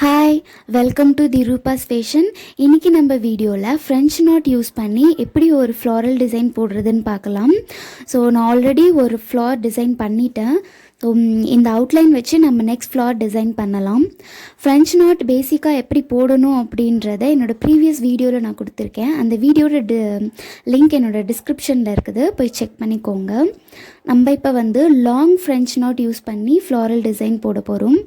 Hi, welcome to the Rupa's fashion. இன்றைக்கி நம்ம வீடியோவில் ஃப்ரெஞ்ச் நாட் யூஸ் பண்ணி எப்படி ஒரு ஃப்ளாரல் டிசைன் போடுறதுன்னு பார்க்கலாம். ஸோ நான் ஆல்ரெடி ஒரு ஃப்ளார் டிசைன் பண்ணிட்டேன். ஸோ இந்த அவுட்லைன் வச்சு நம்ம நெக்ஸ்ட் ஃப்ளார் டிசைன் பண்ணலாம். ஃப்ரெஞ்ச் நாட் பேசிக்காக எப்படி போடணும் அப்படின்றத என்னோடய ப்ரீவியஸ் வீடியோவில் நான் கொடுத்துருக்கேன். அந்த வீடியோட லிங்க் என்னோடய டிஸ்கிரிப்ஷனில் இருக்குது, போய் செக் பண்ணிக்கோங்க. நம்ம இப்போ லாங் ஃப்ரெஞ்ச் நாட் யூஸ் பண்ணி ஃப்ளாரல் டிசைன் போட போகிறோம்.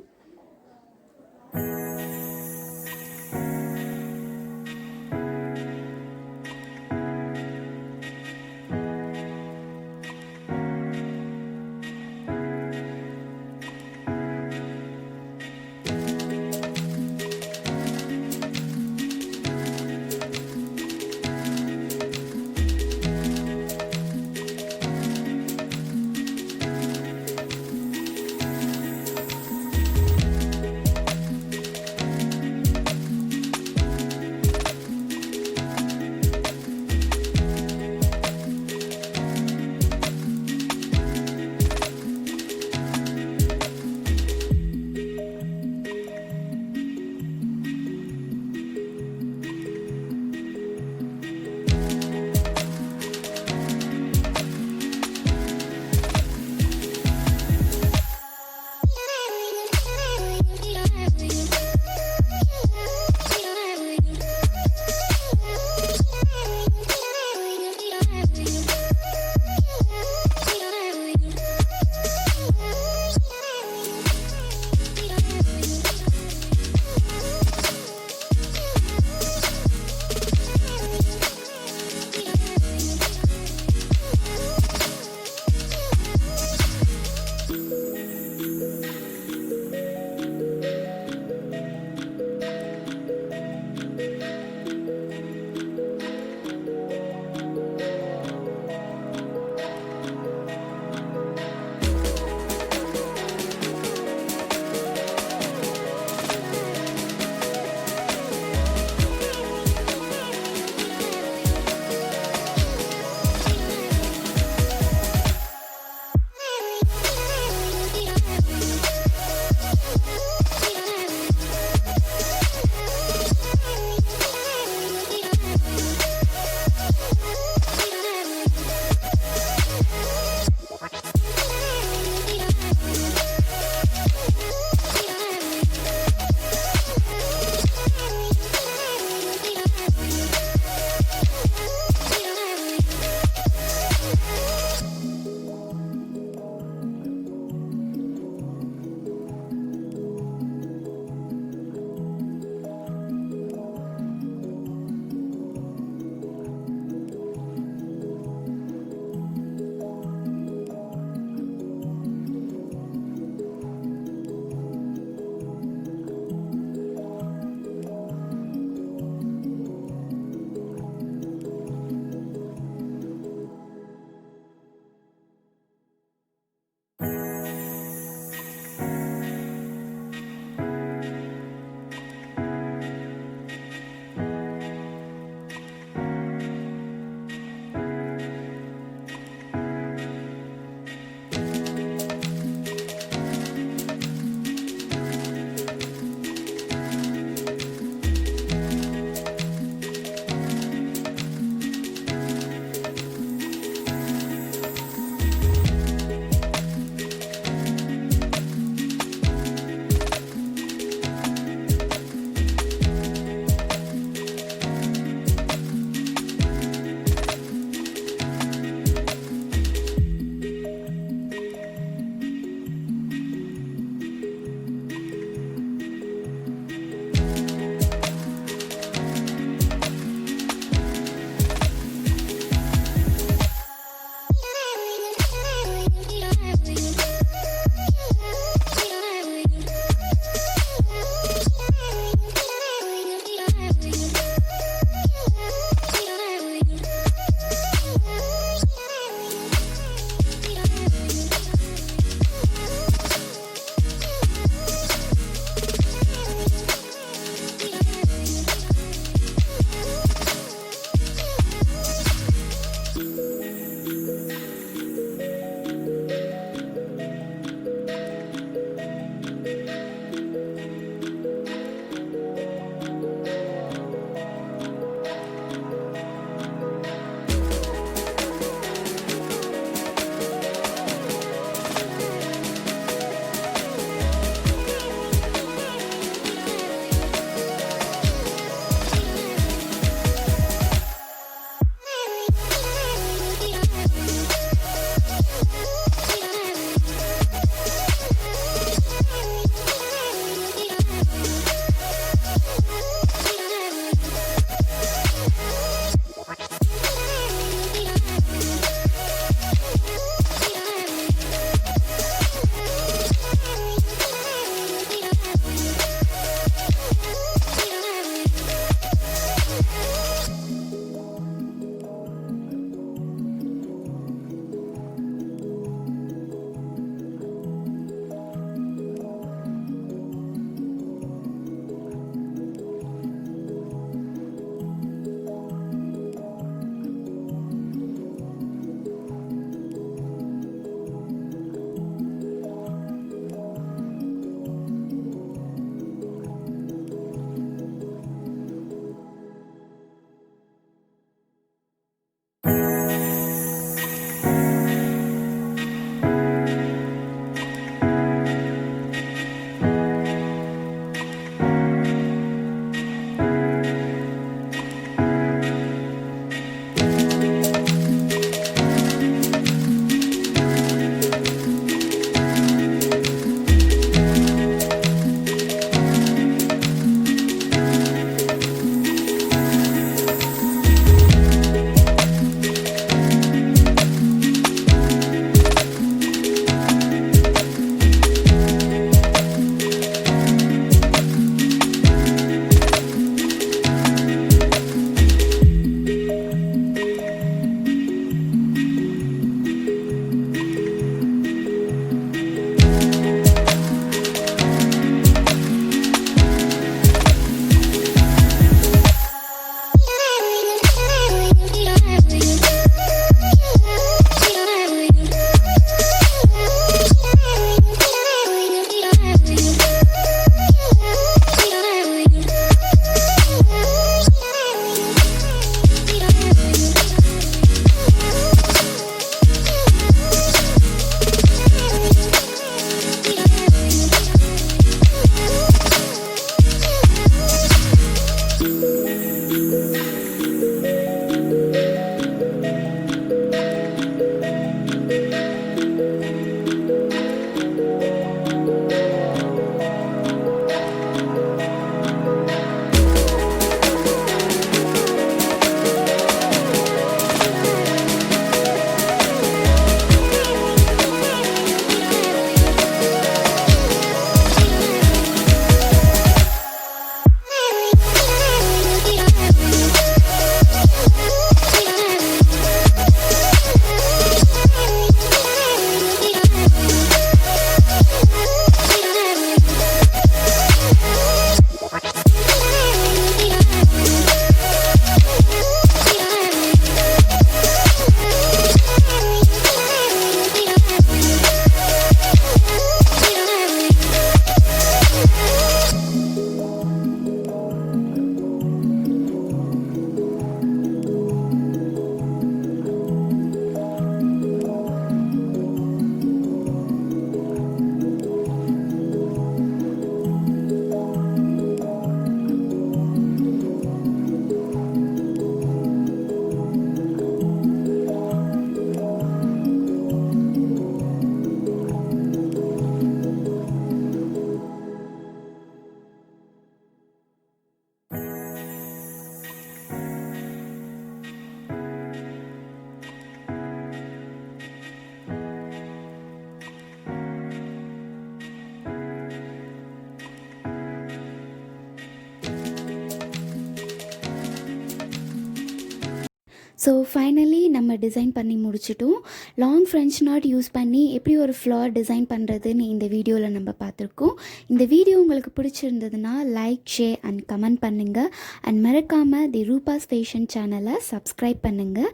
ஸோ ஃபைனலி நம்ம டிசைன் பண்ணி முடிச்சிட்டோம். லாங் ஃப்ரெஞ்ச் நாட் யூஸ் பண்ணி எப்படி ஒரு ஃப்ளவர் டிசைன் பண்ணுறதுன்னு இந்த வீடியோவில் நம்ம பார்த்துருக்கோம். இந்த வீடியோ உங்களுக்கு பிடிச்சிருந்ததுன்னா லைக், ஷேர் அண்ட் கமெண்ட் பண்ணுங்கள். அண்ட் மறக்காமல் தி ரூபாஸ் ஃபேஷன் சேனலை சப்ஸ்கிரைப் பண்ணுங்கள்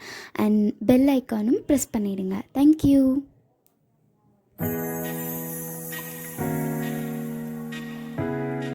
அண்ட் பெல் ஐக்கானும் ப்ரெஸ் பண்ணிவிடுங்க. தேங்க்யூ.